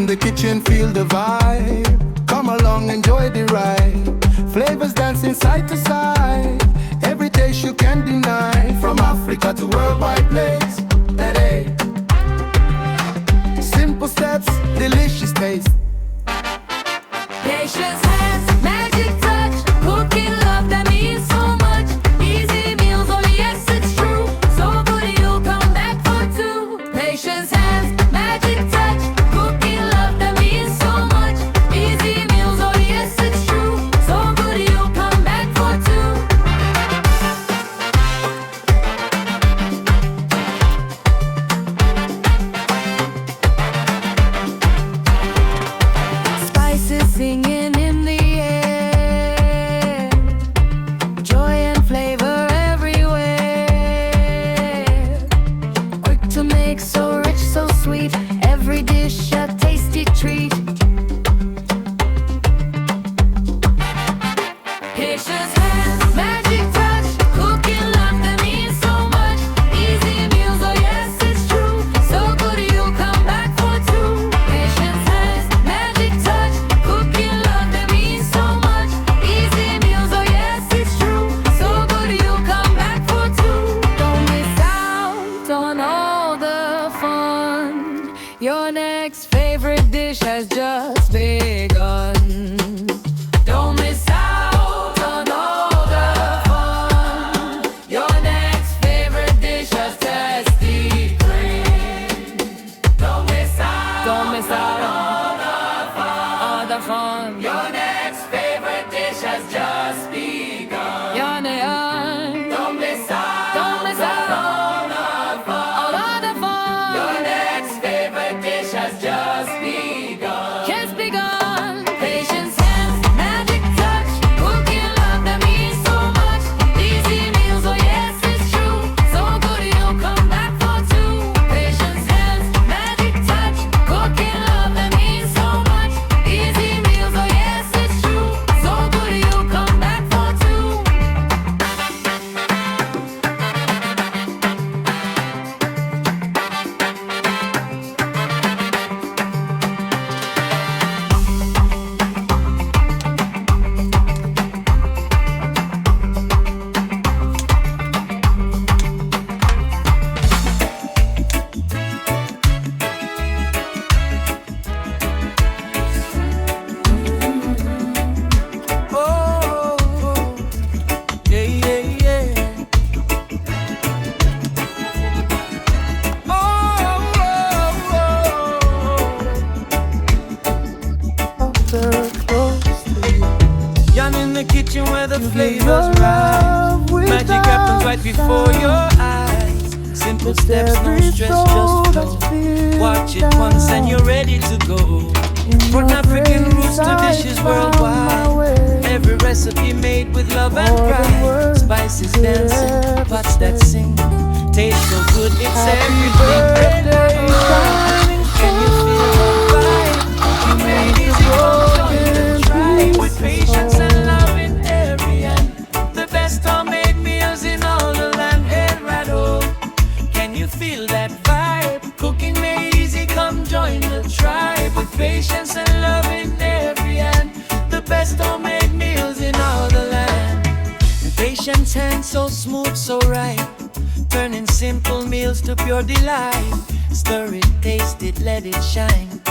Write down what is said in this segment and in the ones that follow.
the kitchen, feel the vibe. Come along, enjoy the ride. Flavors dancing side to side. Every taste you can deny. From Africa to worldwide place. Hey. Simple steps, delicious taste. Patience has magic touch. Cooking love that means so much. Easy meals, oh yes it's true. So good you'll come back for two. Patience has magic touch. Cooking love that means so much. Easy meals, oh yes it's true. So good you'll come back for two. Spices singing in the air. Joy and flavor everywhere. Quick to make, so rich, so sweet. Every dish a tasty treat. Patience has magic touch. Cooking love that means so much. Easy meals, oh yes it's true. So good you'll come back for two. Patience has magic touch. Cooking love that means so much. Easy meals, oh yes it's true. So good you'll come back for two. Don't miss out on all the fun. Your next favorite dish has just begun. Don't miss out on all the fun. Your next favorite dish has tasty cream. Don't miss out on all the fun. Your next favorite dish has just begun. Don't miss out on all the fun. Your next favorite dish has just begun. Just begun. Patience has magic touch. Cooking love that means so much. Easy meals, oh yes it's true. So good you'll come back for two. Patience has magic touch. Cooking love that means so much. Easy meals, oh yes it's true. So good you'll come back for two. Oh, yeah, yeah, yeah. You're in the kitchen where the flavors rise. Magic happens right before your eyes. Simple steps, no stress, just flow. Watch it once and you're ready to go. From African roots to dishes worldwide. Every recipe made with love and pride. Spices dancing, pots that sing. Taste so good, it's everything. Can you feel the vibe? You made it join the tribe. With patience and love in every end. The best homemade meals in all the land. Head right home. Can you feel that vibe? Cooking made easy, come join the tribe. With patience and love in every end. The best homemade meals in all the land. Patience hands so smooth, so right. Turning simple meals to pure delight. Stir it, taste it, let it shine.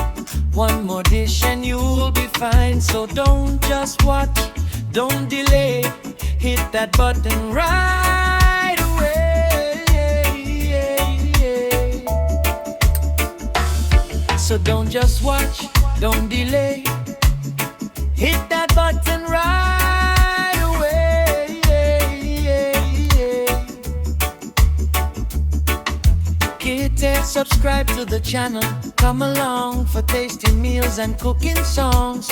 One more dish and you'll be fine. So don't just watch, don't delay. Hit that button right away. So don't just watch, don't delay. Hit that button right away. Hit it, subscribe to the channel. Come along for tasty meals and cooking songs.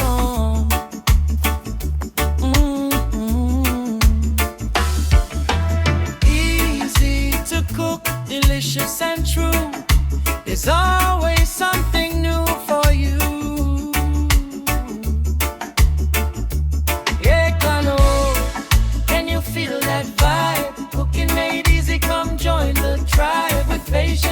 Easy to cook, delicious and true. There's always